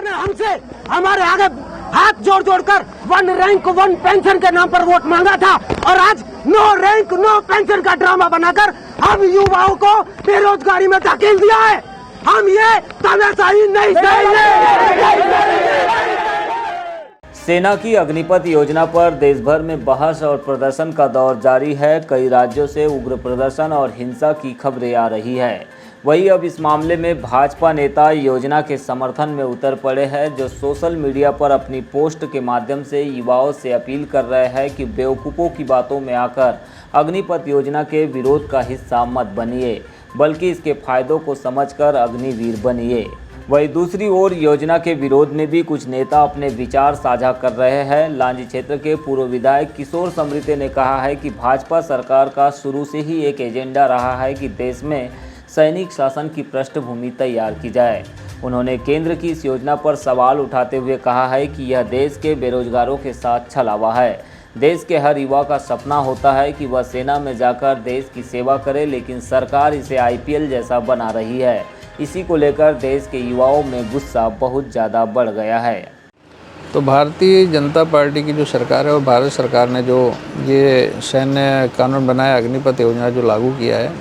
ने हमसे हमारे आगे हाथ जोड़ जोड़कर 1 रैंक 1 पेंशन के नाम पर वोट मांगा था और आज 9 रैंक 9 पेंशन का ड्रामा बनाकर हम युवाओं को बेरोजगारी में धकेल दिया है। हम ये तानाशाही नहीं सहेंगे। सेना की अग्निपथ योजना पर देश भर में बहस और प्रदर्शन का दौर जारी है। कई राज्यों से उग्र प्रदर्शन और हिंसा की खबरें आ रही है। वहीं अब इस मामले में भाजपा नेता योजना के समर्थन में उतर पड़े हैं, जो सोशल मीडिया पर अपनी पोस्ट के माध्यम से युवाओं से अपील कर रहे हैं कि बेवकूफ़ों की बातों में आकर अग्निपथ योजना के विरोध का हिस्सा मत बनिए, बल्कि इसके फायदों को समझकर अग्निवीर बनिए। वहीं दूसरी ओर योजना के विरोध में भी कुछ नेता अपने विचार साझा कर रहे हैं। लांजी क्षेत्र के पूर्व विधायक किशोर समृते ने कहा है कि भाजपा सरकार का शुरू से ही एक एजेंडा रहा है कि देश में सैनिक शासन की पृष्ठभूमि तैयार की जाए। उन्होंने केंद्र की इस योजना पर सवाल उठाते हुए कहा है कि यह देश के बेरोजगारों के साथ छलावा है। देश के हर युवा का सपना होता है कि वह सेना में जाकर देश की सेवा करे, लेकिन सरकार इसे IPL जैसा बना रही है। इसी को लेकर देश के युवाओं में गुस्सा बहुत ज़्यादा बढ़ गया है। तो भारतीय जनता पार्टी की जो सरकार है और भारत सरकार ने जो ये सैन्य कानून बनाया, अग्निपथ योजना जो लागू किया है,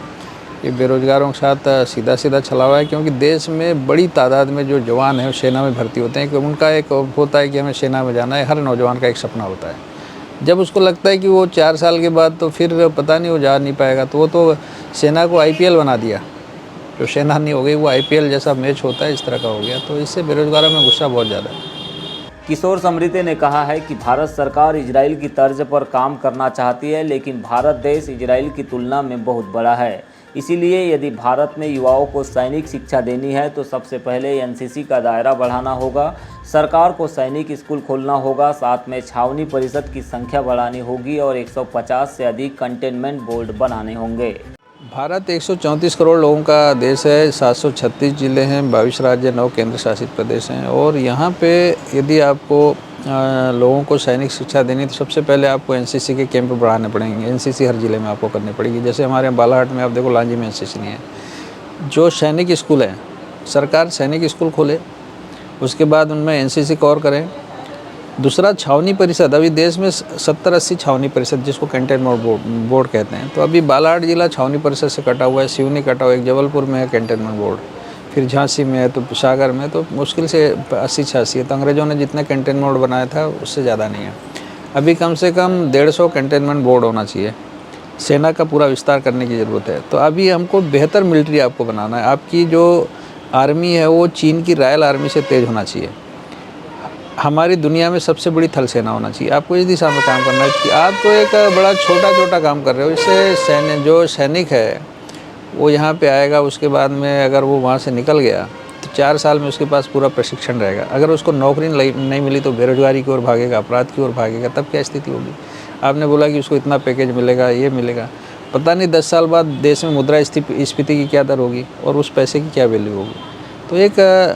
ये बेरोजगारों के साथ सीधा सीधा छलावा है। क्योंकि देश में बड़ी तादाद में जो जवान हैं सेना में भर्ती होते हैं कि उनका एक होता है कि हमें सेना में जाना है। हर नौजवान का एक सपना होता है। जब उसको लगता है कि वो 4 साल के बाद तो फिर पता नहीं वो जा नहीं पाएगा, तो वो तो सेना को IPL बना दिया। जो सेना नहीं हो गई वो IPL जैसा मैच होता है, इस तरह का हो गया। तो इससे बेरोजगारों में गुस्सा बहुत ज़्यादा है। किशोर समृते ने कहा है कि भारत सरकार इजराइल की तर्ज पर काम करना चाहती है, लेकिन भारत देश इजराइल की तुलना में बहुत बड़ा है। इसीलिए यदि भारत में युवाओं को सैनिक शिक्षा देनी है तो सबसे पहले NCC का दायरा बढ़ाना होगा। सरकार को सैनिक स्कूल खोलना होगा, साथ में छावनी परिषद की संख्या बढ़ानी होगी और 150 से अधिक कंटेनमेंट बोर्ड बनाने होंगे। भारत 134 करोड़ लोगों का देश है। 736 ज़िले हैं, 22 राज्य, 9 केंद्र शासित प्रदेश हैं। और यहाँ पे यदि आपको लोगों को सैनिक शिक्षा देनी तो सबसे पहले आपको NCC के कैंप बढ़ाने पड़ेंगे। NCC हर ज़िले में आपको करनी पड़ेगी। जैसे हमारे बालाघाट में आप देखो, लांजी में NCC नहीं है। जो सैनिक स्कूल हैं, सरकार सैनिक स्कूल खोले, उसके बाद उनमें NCC को और करें। दूसरा, छावनी परिषद। अभी देश में 70-80 छावनी परिषद, जिसको कंटेनमेंट बोर्ड कहते हैं। तो अभी बालाघाट जिला छावनी परिषद से कटा हुआ है, सिवनी कटा हुआ है, एक जबलपुर में है कंटेनमेंट बोर्ड, फिर झांसी में है, तो सागर में तो मुश्किल से 80-86 है। तो अंग्रेज़ों ने जितना कंटेनमेंट बोर्ड बनाया था उससे ज़्यादा नहीं है। अभी कम से कम 150 कंटेनमेंट बोर्ड होना चाहिए। सेना का पूरा विस्तार करने की ज़रूरत है। तो अभी हमको बेहतर मिलिट्री आपको बनाना है। आपकी जो आर्मी है वो चीन की रॉयल आर्मी से तेज़ होना चाहिए। हमारी दुनिया में सबसे बड़ी थल सेना होना चाहिए। आपको इस दिशा में काम करना है कि आप तो एक बड़ा छोटा काम कर रहे हो। इससे जो सैनिक है वो यहाँ पे आएगा, उसके बाद में अगर वो वहाँ से निकल गया तो 4 साल में उसके पास पूरा प्रशिक्षण रहेगा। अगर उसको नौकरी नहीं मिली तो बेरोजगारी की ओर भागेगा, अपराध की ओर भागेगा। तब क्या स्थिति होगी? आपने बोला कि उसको इतना पैकेज मिलेगा, ये मिलेगा, पता नहीं 10 साल बाद देश में मुद्रास्फीति की क्या दर होगी और उस पैसे की क्या वैल्यू होगी। तो एक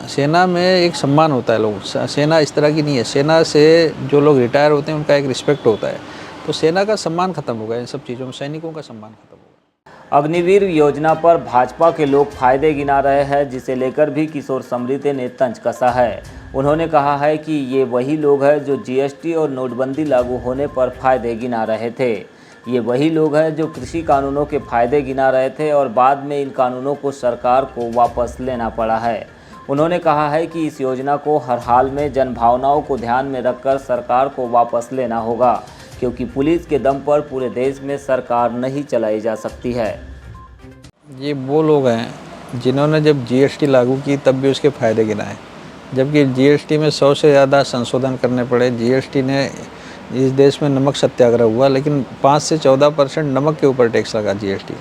सेना में एक सम्मान होता है। लोग, सेना इस तरह की नहीं है। सेना से जो लोग रिटायर होते हैं उनका एक रिस्पेक्ट होता है। तो सेना का सम्मान खत्म होगा इन सब चीज़ों में, सैनिकों का सम्मान खत्म होगा। अग्निवीर योजना पर भाजपा के लोग फायदे गिना रहे हैं, जिसे लेकर भी किशोर समृते ने तंज कसा है। उन्होंने कहा है कि ये वही लोग हैं जो GST और नोटबंदी लागू होने पर फायदे गिना रहे थे। ये वही लोग हैं जो कृषि कानूनों के फायदे गिना रहे थे और बाद में इन कानूनों को सरकार को वापस लेना पड़ा है। उन्होंने कहा है कि इस योजना को हर हाल में जनभावनाओं को ध्यान में रखकर सरकार को वापस लेना होगा, क्योंकि पुलिस के दम पर पूरे देश में सरकार नहीं चलाई जा सकती है। ये वो लोग हैं जिन्होंने जब GST लागू की तब भी उसके फ़ायदे गिनाए, जबकि GST में 100 से ज़्यादा संशोधन करने पड़े। GST ने इस देश में नमक सत्याग्रह हुआ, लेकिन 5 से 14% नमक के ऊपर टैक्स लगा GST।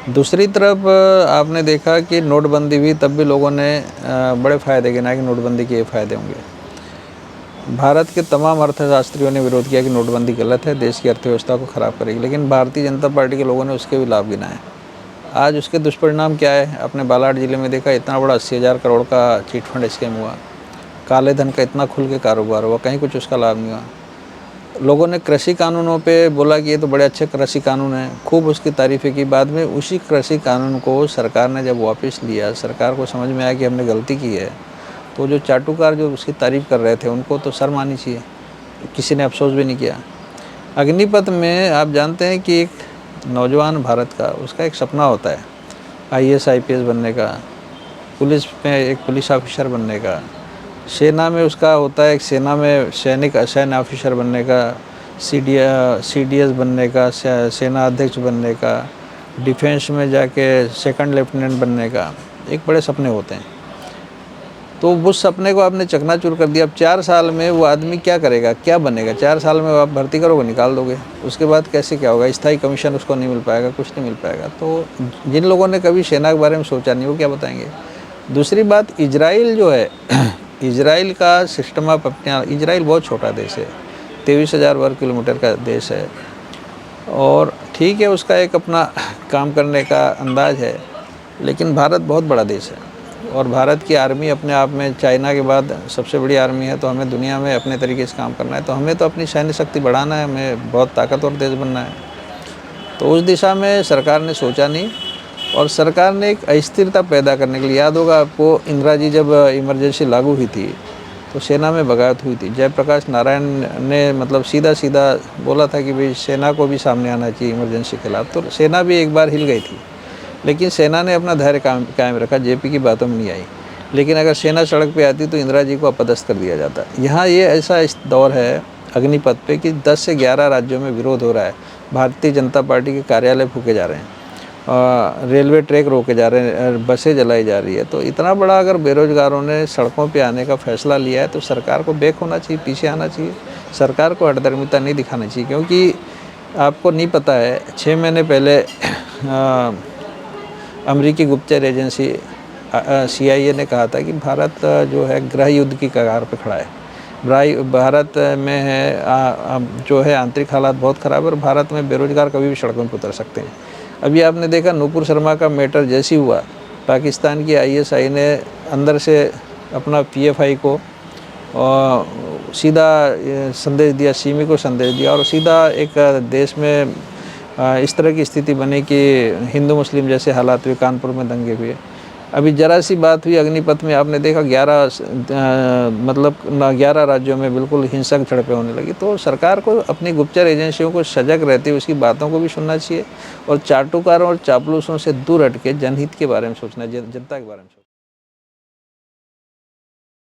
दूसरी तरफ आपने देखा कि नोटबंदी हुई, तब भी लोगों ने बड़े फ़ायदे गिनाए कि नोटबंदी के ये फ़ायदे होंगे। भारत के तमाम अर्थशास्त्रियों ने विरोध किया कि नोटबंदी गलत है, देश की अर्थव्यवस्था को ख़राब करेगी, लेकिन भारतीय जनता पार्टी के लोगों ने उसके भी लाभ गिनाए। आज उसके दुष्परिणाम क्या है? अपने बालाघाट जिले में देखा, इतना बड़ा 80,000 करोड़ का चिट फंड स्कैम हुआ, काले धन का इतना खुल के कारोबार हुआ, कहीं कुछ उसका लाभ नहीं हुआ। लोगों ने कृषि कानूनों पे बोला कि ये तो बड़े अच्छे कृषि कानून हैं, खूब उसकी तारीफ़ें की। बाद में उसी कृषि कानून को सरकार ने जब वापस लिया, सरकार को समझ में आया कि हमने गलती की है, तो जो चाटुकार जो उसकी तारीफ़ कर रहे थे उनको तो शर्म आनी चाहिए, किसी ने अफसोस भी नहीं किया। अग्निपथ में आप जानते हैं कि एक नौजवान भारत का उसका एक सपना होता है IAS IPS बनने का, पुलिस में एक पुलिस ऑफिसर बनने का, सेना में उसका होता है एक सेना में सैन्य ऑफिसर बनने का, CDS बनने का, सेना अध्यक्ष बनने का, डिफेंस में जाके सेकंड लेफ्टिनेंट बनने का, एक बड़े सपने होते हैं। तो उस सपने को आपने चकनाचूर कर दिया। अब 4 साल में वो आदमी क्या करेगा, क्या बनेगा? 4 साल में आप भर्ती करोगे, निकाल दोगे, उसके बाद कैसे क्या होगा? स्थायी कमीशन उसको नहीं मिल पाएगा, कुछ नहीं मिल पाएगा। तो जिन लोगों ने कभी सेना के बारे में सोचा नहीं वो क्या बताएंगे। दूसरी बात, इजराइल जो है इजराइल का सिस्टम ऑफ अपने, इजराइल बहुत छोटा देश है, 23,000 वर्ग किलोमीटर का देश है, और ठीक है उसका एक अपना काम करने का अंदाज है, लेकिन भारत बहुत बड़ा देश है और भारत की आर्मी अपने आप में चाइना के बाद सबसे बड़ी आर्मी है। तो हमें दुनिया में अपने तरीके से काम करना है, तो हमें तो अपनी सैन्य शक्ति बढ़ाना है, हमें बहुत ताकतवर देश बनना है। तो उस दिशा में सरकार ने सोचा नहीं, और सरकार ने एक अस्थिरता पैदा करने के लिए, याद होगा आपको इंदिरा जी जब इमरजेंसी लागू हुई थी तो सेना में बगावत हुई थी। जयप्रकाश नारायण ने मतलब सीधा सीधा बोला था कि भाई सेना को भी सामने आना चाहिए इमरजेंसी के खिलाफ। तो सेना भी एक बार हिल गई थी, लेकिन सेना ने अपना धैर्य कायम रखा, JP की बातों में नहीं आई। लेकिन अगर सेना सड़क पे आती तो इंदिरा जी को अपदस्थ कर दिया जाता। यहाँ ये ऐसा इस दौर है अग्निपथ पे कि 10 से 11 राज्यों में विरोध हो रहा है। भारतीय जनता पार्टी के कार्यालय फूके जा रहे हैं, रेलवे ट्रैक रोके जा रहे हैं, बसें जलाई जा रही है। तो इतना बड़ा अगर बेरोजगारों ने सड़कों पे आने का फैसला लिया है तो सरकार को बैक होना चाहिए, पीछे आना चाहिए। सरकार को हठधर्मिता नहीं दिखानी चाहिए, क्योंकि आपको नहीं पता है 6 महीने पहले अमेरिकी गुप्तचर एजेंसी CIA ने कहा था कि भारत जो है गृह युद्ध की कगार पे खड़ा है। भारत में है जो है आंतरिक हालात बहुत ख़राब है और भारत में बेरोजगार कभी भी सड़कों पर उतर सकते हैं। अभी आपने देखा नूपुर शर्मा का मैटर जैसे हुआ, पाकिस्तान की ISI ने अंदर से अपना PFI को सीधा संदेश दिया, सिमी को संदेश दिया, और सीधा एक देश में इस तरह की स्थिति बनी कि हिंदू मुस्लिम जैसे हालात हुए, कानपुर में दंगे हुए। अभी जरा सी बात हुई अग्निपथ में, आपने देखा 11 राज्यों में बिल्कुल हिंसक झड़पें होने लगी। तो सरकार को अपनी गुप्तचर एजेंसियों को सजग रहते हुए उसकी बातों को भी सुनना चाहिए और चाटुकारों और चापलूसों से दूर हट के जनहित के बारे में सोचना, जनता के बारे में सोचना।